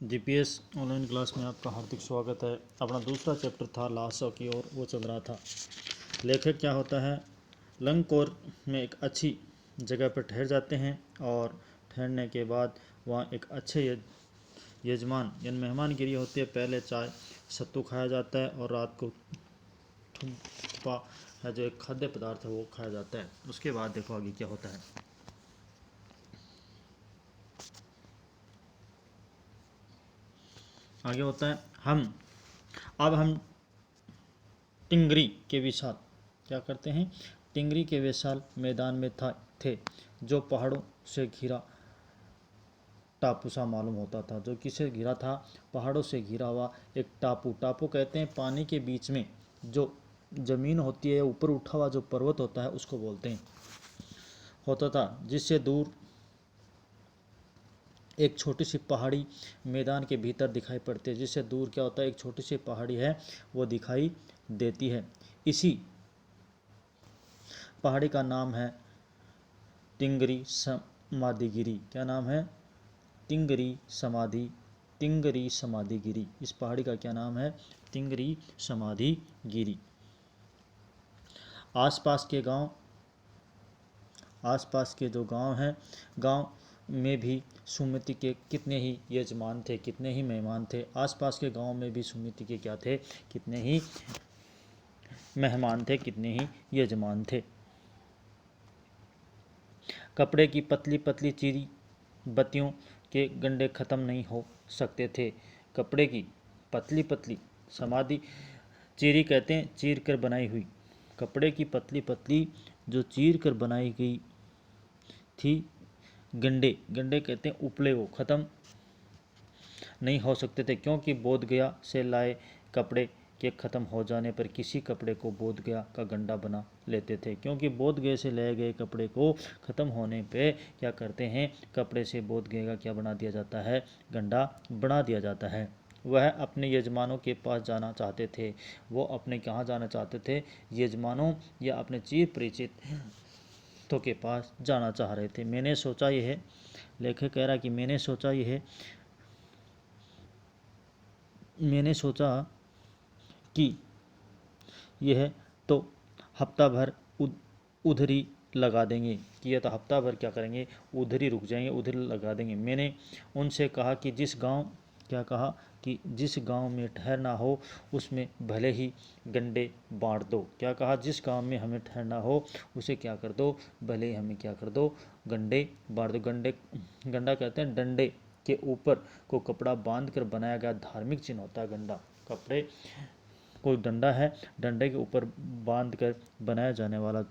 GPS online class में आपका हार्दिक स्वागत है। अपना दूसरा चैप्टर था लाशों की ओर, वो चल रहा था। लेखक क्या होता है, लंगकोर में एक अच्छी जगह पर ठहर जाते हैं और ठहरने के बाद वहाँ एक अच्छे यजमान यानी मेहमानगिरी होती है। पहले चाय सत्तू खाया जाता है और रात को थुप्पा है जो एक खाद्य पदार्थ है वो खाया जाता है। उसके बाद देखो आगे क्या होता है। आगे होता है हम टिंगरी के विशाल क्या करते हैं, टिंगरी के विशाल मैदान में थे जो पहाड़ों से घिरा टापू सा मालूम होता था। जो किससे घिरा था, पहाड़ों से घिरा हुआ एक टापू। टापू कहते हैं पानी के बीच में जो जमीन होती है, ऊपर उठा हुआ जो पर्वत होता है उसको बोलते हैं, होता था। जिससे दूर एक छोटी सी पहाड़ी मैदान के भीतर दिखाई पड़ती है। जिससे दूर क्या होता है, एक छोटी सी पहाड़ी है वो दिखाई देती है। इसी पहाड़ी का नाम है टिंगरी समाधिगिरी। क्या नाम है, टिंगरी समाधिगिरी। इस पहाड़ी का क्या नाम है, टिंगरी समाधिगिरी। आसपास के जो गांव हैं, गांव में भी सुमिति के कितने ही यजमान थे, कितने ही मेहमान थे। आसपास के गांव में भी सुमिति के क्या थे, कितने ही मेहमान थे, कितने ही यजमान थे। कपड़े की पतली पतली चीरी बत्तियों के गंडे खत्म नहीं हो सकते थे। कपड़े की पतली पतली, समाधि चीरी कहते हैं चीर कर बनाई हुई। कपड़े की पतली पतली जो चीर कर बनाई गई थी, गंडे कहते हैं उपले, वो खत्म नहीं हो सकते थे। क्योंकि बोध गया से लाए कपड़े के ख़त्म हो जाने पर किसी कपड़े को बोध गया का गंडा बना लेते थे। क्योंकि बोध गया से लाए गए कपड़े को ख़त्म होने पे क्या करते हैं, कपड़े से बोध गया का क्या बना दिया जाता है, गंडा बना दिया जाता है। वह अपने यजमानों के पास जाना चाहते थे। वो अपने कहाँ जाना चाहते थे, यजमानों या अपने चिर परिचित तो के पास जाना चाह रहे थे। मैंने सोचा यह है, लेखक कह रहा कि मैंने सोचा कि यह तो हफ्ता भर उधर ही लगा देंगे, कि यह तो हफ्ता भर क्या करेंगे, उधर ही रुक जाएंगे, उधर लगा देंगे। मैंने उनसे कहा कि जिस गांव में ठहरना हो उसमें भले ही गंडे बांट दो। क्या कहा, जिस गांव में हमें ठहरना हो उसे क्या कर दो, भले ही हमें क्या कर दो, गंडे बांट दो। गंडा कहते हैं डंडे के ऊपर को कपड़ा बांध कर बनाया गया धार्मिक चिन्ह होता है गंडा। कपड़े कोई डंडा है, डंडे के ऊपर बांध कर बनाया जाने वाला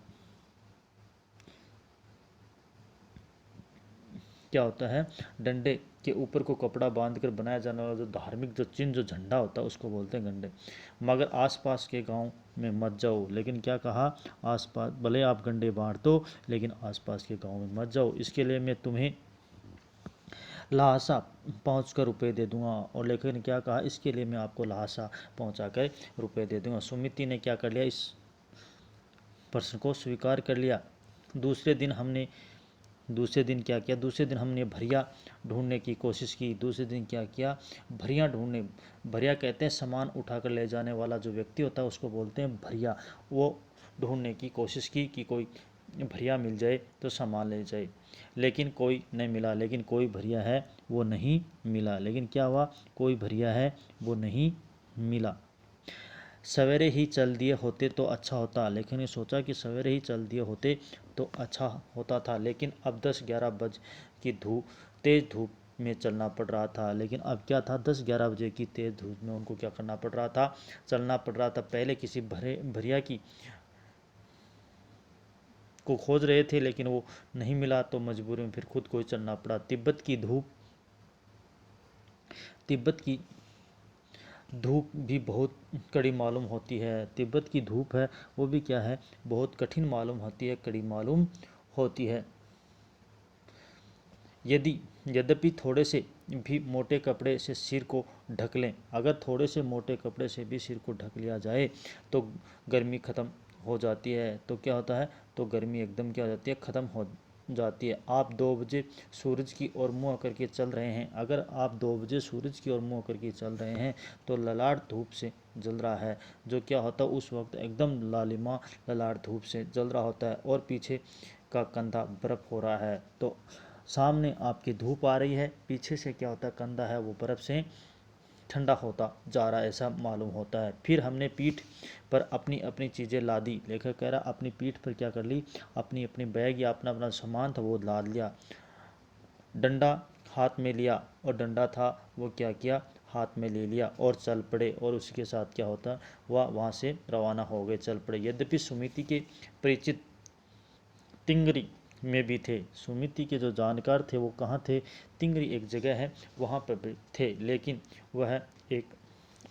क्या होता है, डंडे के ऊपर को कपड़ा बांध कर बनाया जाने वाला जो धार्मिक जो चिन्ह, जो झंडा होता है उसको बोलते हैं गंडे। मगर आसपास के गांव में मत जाओ। लेकिन क्या कहा, आसपास भले आप गंडे बांट दो लेकिन आसपास के गांव में मत जाओ। इसके लिए मैं तुम्हें लहासा पहुँच कर रुपये दे दूंगा। और लेखक ने क्या कहा, इसके लिए मैं आपको लहासा पहुँचा कर रुपये दे दूंगा। सुमिति ने क्या कर लिया, इस प्रश्न को स्वीकार कर लिया। दूसरे दिन क्या किया, दूसरे दिन हमने भरिया ढूंढने की कोशिश की। दूसरे दिन क्या किया, भरिया कहते हैं सामान उठाकर ले जाने वाला जो व्यक्ति होता है उसको बोलते हैं भरिया। वो ढूंढने की कोशिश की कि कोई भरिया मिल जाए तो सामान ले जाए, लेकिन कोई नहीं मिला। लेकिन कोई भरिया है वो नहीं मिला। लेकिन क्या हुआ, कोई भरिया है वो नहीं मिला। सवेरे ही चल दिए होते तो अच्छा होता। लेकिन ने सोचा कि सवेरे ही चल दिए होते तो अच्छा होता था। लेकिन अब 10-11 बज की तेज धूप में चलना पड़ रहा था। लेकिन अब क्या था, 10-11 बजे की तेज धूप में उनको क्या करना पड़ रहा था, चलना पड़ रहा था। पहले किसी भरिया की को खोज रहे थे लेकिन वो नहीं मिला तो मजबूरी में फिर खुद को ही चलना पड़ा। तिब्बत की धूप भी बहुत कड़ी मालूम होती है। तिब्बत की धूप है वो भी क्या है, बहुत कठिन मालूम होती है, कड़ी मालूम होती है। यद्यपि थोड़े से भी मोटे कपड़े से सिर को ढक लें, अगर थोड़े से मोटे कपड़े से भी सिर को ढक लिया जाए तो गर्मी ख़त्म हो जाती है। तो क्या होता है, तो गर्मी एकदम क्या हो जाती है, ख़त्म हो जाती है। आप 2 बजे सूरज की ओर मुँह करके चल रहे हैं। अगर आप 2 बजे सूरज की ओर मुँह करके चल रहे हैं तो ललाट धूप से जल रहा है। जो क्या होता है उस वक्त एकदम लालिमा ललाट धूप से जल रहा होता है और पीछे का कंधा बर्फ़ हो रहा है। तो सामने आपकी धूप आ रही है, पीछे से क्या होता है कंधा है वो बर्फ़ से ठंडा होता जा रहा है, ऐसा मालूम होता है। फिर हमने पीठ पर अपनी अपनी चीज़ें लादी। लेखक कह रहा अपनी पीठ पर क्या कर ली, अपनी अपनी बैग या अपना अपना सामान था वो लाद लिया। डंडा हाथ में लिया और डंडा था वो क्या किया, हाथ में ले लिया और चल पड़े। और उसके साथ क्या होता वह वहाँ से रवाना हो गए, चल पड़े। यद्यपि सुमिति के परिचित तिंगरी में भी थे। सुमिति के जो जानकार थे वो कहाँ थे, तिंगरी एक जगह है वहाँ पर भी थे, लेकिन वह एक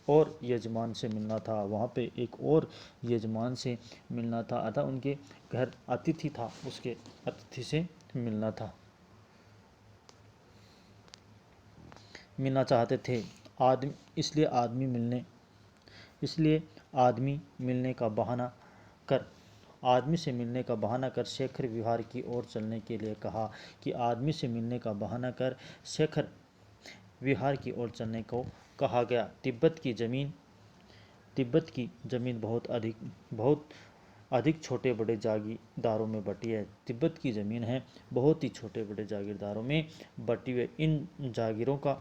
और यजमान से मिलना था, वहाँ पे एक और यजमान से मिलना था, अतः उनके घर अतिथि था, उसके अतिथि से मिलना था, मिलना चाहते थे। आदमी इसलिए आदमी मिलने का बहाना कर आदमी से मिलने का बहाना कर शेखर विहार की ओर चलने के लिए कहा। कि आदमी से मिलने का बहाना कर शेखर विहार की ओर चलने को कहा गया। तिब्बत की जमीन बहुत अधिक छोटे बड़े जागीरदारों में बटी है। तिब्बत की ज़मीन है बहुत ही छोटे बड़े जागीरदारों में बटी हुई। इन जागीरों का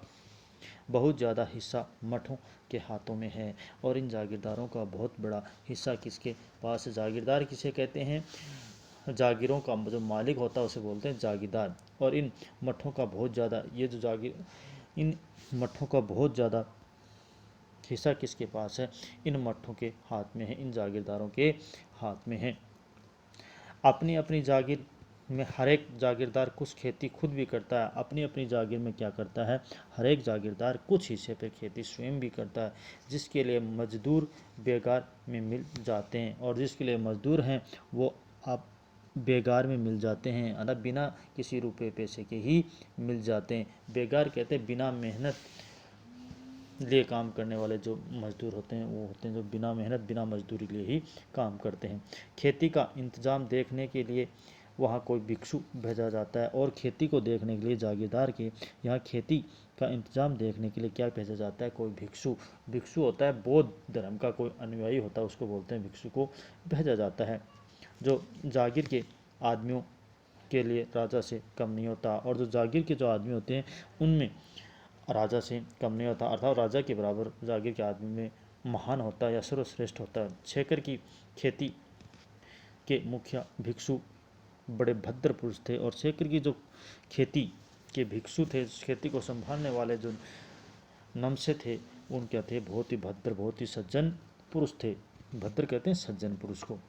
बहुत ज़्यादा हिस्सा मठों के हाथों में है और इन जागीरदारों का बहुत बड़ा हिस्सा किसके पास है। जागीरदार किसे कहते हैं, जागीरों का जो मालिक होता है उसे बोलते हैं जागीरदार। और इन मठों का बहुत ज़्यादा इन मठों का बहुत ज़्यादा हिस्सा किसके पास है, इन मठों के हाथ में है, इन जागीरदारों के हाथ में है। अपनी अपनी जागीर में हर एक जागीरदार कुछ खेती खुद भी करता है। अपनी अपनी जागीर में क्या करता है, हर एक जागीरदार कुछ हिस्से पे खेती स्वयं भी करता है, जिसके लिए मजदूर बेगार में मिल जाते हैं। और जिसके लिए मजदूर हैं वो आप बेगार में मिल जाते हैं, अतः बिना किसी रुपए पैसे के ही मिल जाते हैं। बेगार कहते हैं बिना मेहनत लिए काम करने वाले जो मजदूर होते हैं वो होते हैं जो बिना मेहनत बिना मजदूरी लिए ही काम करते हैं। खेती का इंतजाम देखने के लिए वहाँ कोई भिक्षु भेजा जाता है। और खेती को देखने के लिए जागीरदार के यहाँ खेती का इंतजाम देखने के लिए क्या भेजा जाता है, कोई भिक्षु। भिक्षु होता है बौद्ध धर्म का कोई अनुयायी होता है, उसको बोलते हैं भिक्षु को भेजा जाता है, जो जागीर के आदमियों के लिए राजा से कम नहीं होता। और जो जागीर के जो आदमी होते हैं उनमें राजा से कम नहीं होता, अर्थात राजा के बराबर जागीर के आदमी में महान होता है या सर्वश्रेष्ठ होता है। शेखर की खेती के मुखिया भिक्षु बड़े भद्र पुरुष थे। और शेखर की जो खेती के भिक्षु थे, खेती को संभालने वाले जो नमसे थे, उन क्या थे, बहुत ही भद्र बहुत ही सज्जन पुरुष थे। भद्र कहते हैं सज्जन पुरुष को।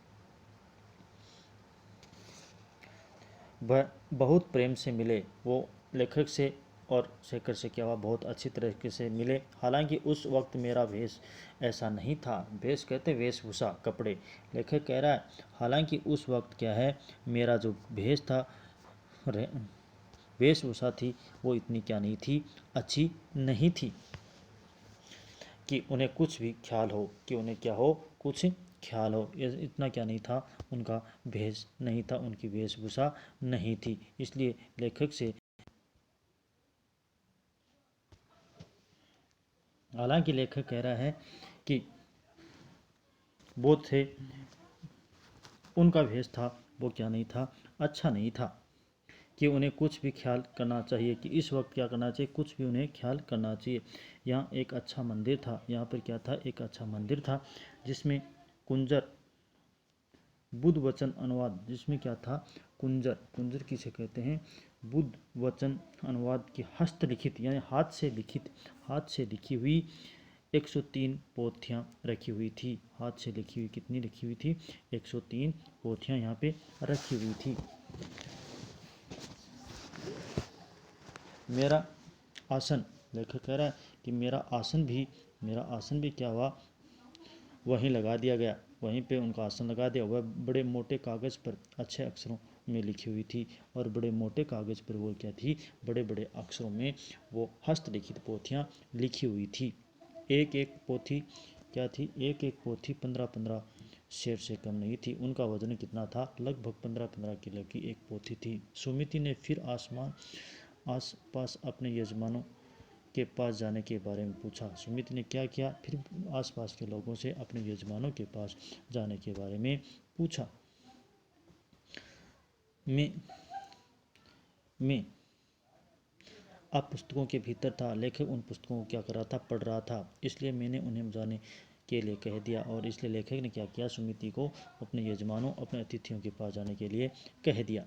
वह बहुत प्रेम से मिले, वो लेखक से और शेखर से क्या हुआ, बहुत अच्छी तरीके से मिले। हालांकि उस वक्त मेरा भेष ऐसा नहीं था। भेष कहते वेशभूषा कपड़े। लेखक कह रहा है हालांकि उस वक्त क्या है, मेरा जो भेष था वेशभूषा थी वो इतनी क्या नहीं थी, अच्छी नहीं थी कि उन्हें कुछ भी ख्याल हो, कि उन्हें क्या हो, कुछ ख्याल हो। इतना क्या नहीं था, उनका भेष नहीं था, उनकी वेशभूषा नहीं थी। इसलिए लेखक से हालांकि लेखक कह रहा है कि वो थे, उनका भेष था वो क्या नहीं था, अच्छा नहीं था, कि उन्हें कुछ भी ख्याल करना चाहिए, कि इस वक्त क्या करना चाहिए, कुछ भी उन्हें ख्याल करना चाहिए। यहाँ एक अच्छा मंदिर था, यहाँ पर क्या था, एक अच्छा मंदिर था जिसमें कुंजर बुद्ध वचन अनुवाद, जिसमें क्या था, कुंजर किसे कहते हैं, बुद्ध वचन अनुवाद की हस्तलिखित यानी हाथ से लिखी हुई 103 पोथियाँ रखी हुई थी। हाथ से लिखी हुई कितनी लिखी हुई थी, 103 पोथियाँ यहाँ पे रखी हुई थी। मेरा आसन, लेखक कह रहा है कि मेरा आसन भी क्या हुआ, वहीं लगा दिया गया, वहीं पे उनका आसन लगा दिया। वह बड़े मोटे कागज़ पर अच्छे अक्षरों में लिखी हुई थी। और बड़े मोटे कागज़ पर वो क्या थी, बड़े बड़े अक्षरों में वो हस्तलिखित पोथियाँ लिखी हुई थी। एक एक पोथी क्या थी, एक एक पोथी 15-15 सेर से कम नहीं थी। उनका वजन कितना था? लगभग 15-15 किलो की एक पोथी थी। सुमिति ने फिर आसपास अपने यजमानों के पास जाने के बारे में पूछा। सुमिति ने क्या किया? फिर आसपास के लोगों से अपने यजमानों के पास जाने के बारे में पूछा। मैं अब पुस्तकों के भीतर था। लेखक उन पुस्तकों को क्या कर रहा था? पढ़ रहा था। इसलिए मैंने उन्हें जाने के लिए कह दिया। और इसलिए लेखक ने क्या किया? सुमिति को अपने यजमानों, अपने अतिथियों के पास जाने के लिए कह दिया।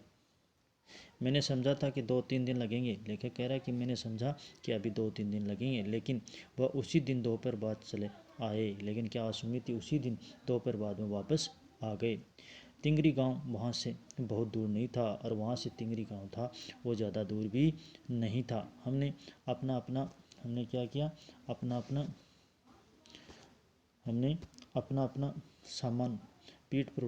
मैंने समझा था कि 2-3 दिन लगेंगे। लेखक कह रहा है कि मैंने समझा कि अभी 2-3 दिन लगेंगे, लेकिन वह उसी दिन दोपहर बाद चले आए। लेकिन क्या सुमिति उसी दिन दोपहर बाद में वापस आ गए। तिंगरी गांव वहाँ से बहुत दूर नहीं था, और वहाँ से तिंगरी गांव था वो ज़्यादा दूर भी नहीं था। हमने क्या किया? अपना अपना सामान पीठ पर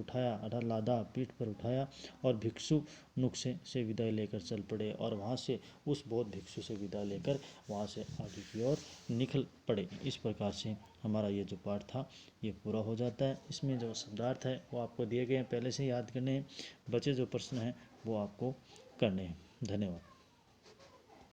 उठाया और भिक्षु नुक्से से विदाई लेकर चल पड़े। और वहाँ से उस बौद्ध भिक्षु से विदाई लेकर वहाँ से आगे की ओर निकल पड़े। इस प्रकार से हमारा ये जो पाठ था ये पूरा हो जाता है। इसमें जो शब्दार्थ है वो आपको दिए गए हैं, पहले से याद करने हैं। बचे जो प्रश्न हैं वो आपको करने हैं। धन्यवाद।